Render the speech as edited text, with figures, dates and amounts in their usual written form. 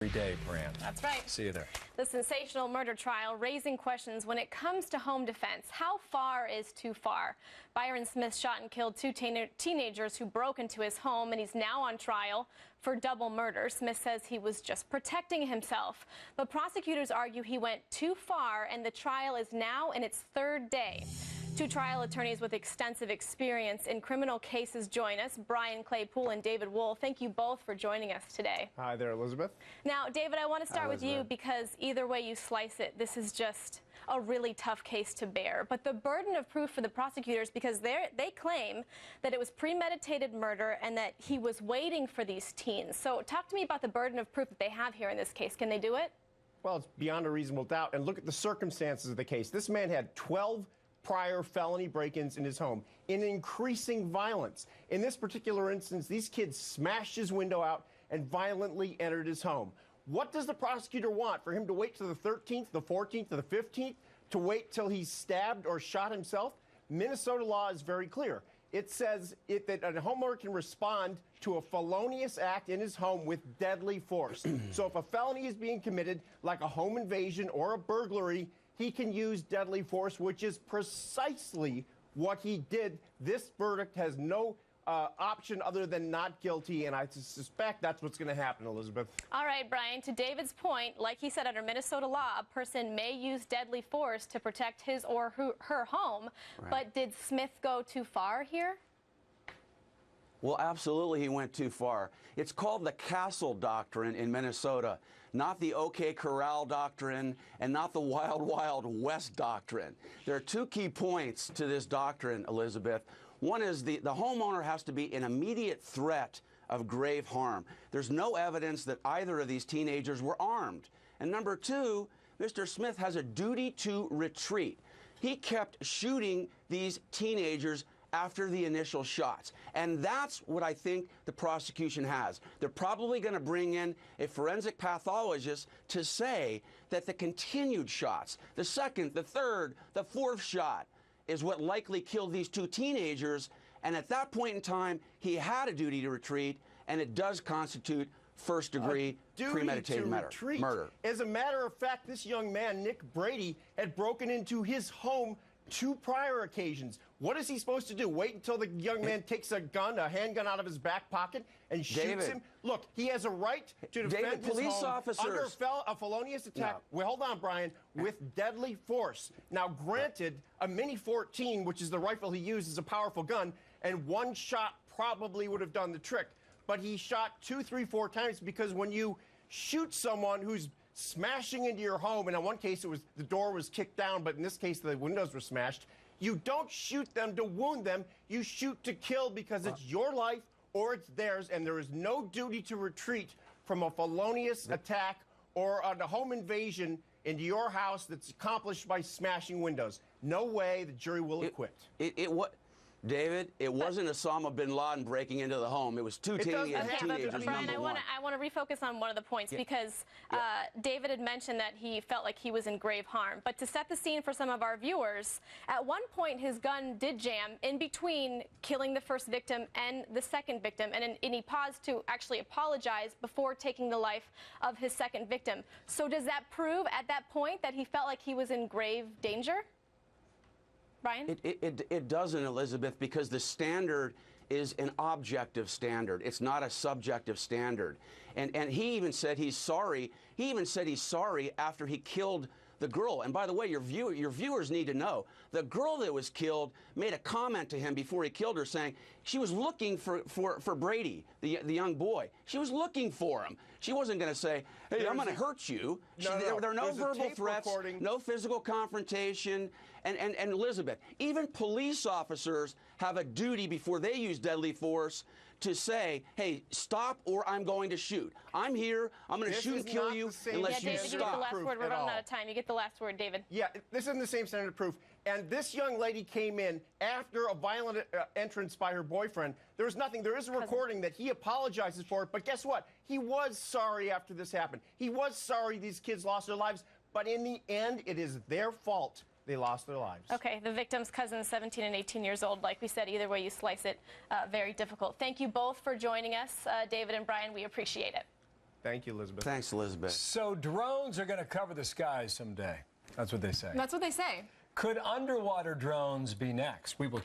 every day, Brand. That's right. See you there. The sensational murder trial raising questions when it comes to home defense. How far is too far? Byron Smith shot and killed two teenagers who broke into his home, and he's now on trial for double murder. Smith says he was just protecting himself. But prosecutors argue he went too far, and the trial is now in its third day. Two trial attorneys with extensive experience in criminal cases join us, Brian Claypool and David Wool. Thank you both for joining us today. Hi there, Elizabeth. Now, David, I want to start with you because either way you slice it, this is just a really tough case to bear. But the burden of proof for the prosecutors, because they claim that it was premeditated murder and that he was waiting for these teens. So talk to me about the burden of proof that they have here in this case. Can they do it? Well, it's beyond a reasonable doubt. And look at the circumstances of the case. This man had 12 prior felony break-ins in his home in increasing violence. In this particular instance, these kids smashed his window out and violently entered his home. What does the prosecutor want? For him to wait till the 13th, the 14th, or the 15th? To wait till he's stabbed or shot himself? Minnesota law is very clear. It says that a homeowner can respond to a felonious act in his home with deadly force. So if a felony is being committed, like a home invasion or a burglary, he can use deadly force, which is precisely what he did. This verdict has no option other than not guilty, and I suspect that's what's going to happen, Elizabeth. All right, Brian, to David's point, like he said, under Minnesota law, a person may use deadly force to protect his or her home, right. But did Smith go too far here? Well, absolutely, he went too far. It's called the Castle Doctrine in Minnesota, not the OK Corral Doctrine and not the Wild Wild West Doctrine. There are two key points to this doctrine, Elizabeth. One is the homeowner has to be an immediate threat of grave harm. There's no evidence that either of these teenagers were armed. And number two, Mr. Smith has a duty to retreat. He kept shooting these teenagers after the initial shots. And that's what I think the prosecution has. They're probably going to bring in a forensic pathologist to say that the continued shots, the second, the third, the fourth shot, is what likely killed these two teenagers. And at that point in time, he had a duty to retreat, and it does constitute first-degree premeditated murder. As a matter of fact, this young man, Nick Brady, had broken into his home 2 prior occasions. What is he supposed to do? Wait until the young man takes a handgun out of his back pocket and shoots him? Look, he has a right to defend his home under a felonious attack. No. Well, hold on, Brian, with deadly force. Now, granted, a Mini 14, which is the rifle he used, is a powerful gun, and one shot probably would have done the trick. But he shot 2, 3, 4 times because when you shoot someone who's smashing into your home, and in one case the door was kicked down, but in this case the windows were smashed, you don't shoot them to wound them, you shoot to kill because it's your life or it's theirs, and there is no duty to retreat from a felonious attack or a home invasion into your house that's accomplished by smashing windows. No way the jury will acquit. David, it wasn't Osama bin Laden breaking into the home. It was two teenagers. Brian, I want to refocus on one of the points because David had mentioned that he felt like he was in grave harm. But to set the scene for some of our viewers, at one point his gun did jam in between killing the first victim and the second victim, and he paused to actually apologize before taking the life of his second victim. So does that prove at that point that he felt like he was in grave danger? Brian? It doesn't, Elizabeth, because the standard is an objective standard. It's not a subjective standard. And he even said he's sorry. He even said he's sorry after he killed the girl. And by the way, your viewers need to know, the girl that was killed made a comment to him before he killed her saying she was looking for Brady, the young boy. She was looking for him. She wasn't going to say, hey, I'm going to hurt you. There are no verbal threats, no physical confrontation. And Elizabeth, even police officers have a duty before they use deadly force to say, hey, stop or I'm going to shoot. I'm here. I'm going to shoot and kill you unless you David, stop. you get the last word. We're running out of time. You get the last word, David. Yeah, this isn't the same standard of proof. And this young lady came in after a violent entrance by her boyfriend. There was nothing. There is a recording that he apologizes for it. But guess what? He was sorry after this happened. He was sorry these kids lost their lives. But in the end, it is their fault they lost their lives. Okay, the victim's cousins, 17 and 18 years old. Like we said, either way you slice it, very difficult. Thank you both for joining us, David and Brian. We appreciate it. Thank you, Elizabeth. Thanks, Elizabeth. So drones are going to cover the skies someday. That's what they say. That's what they say. Could underwater drones be next? We will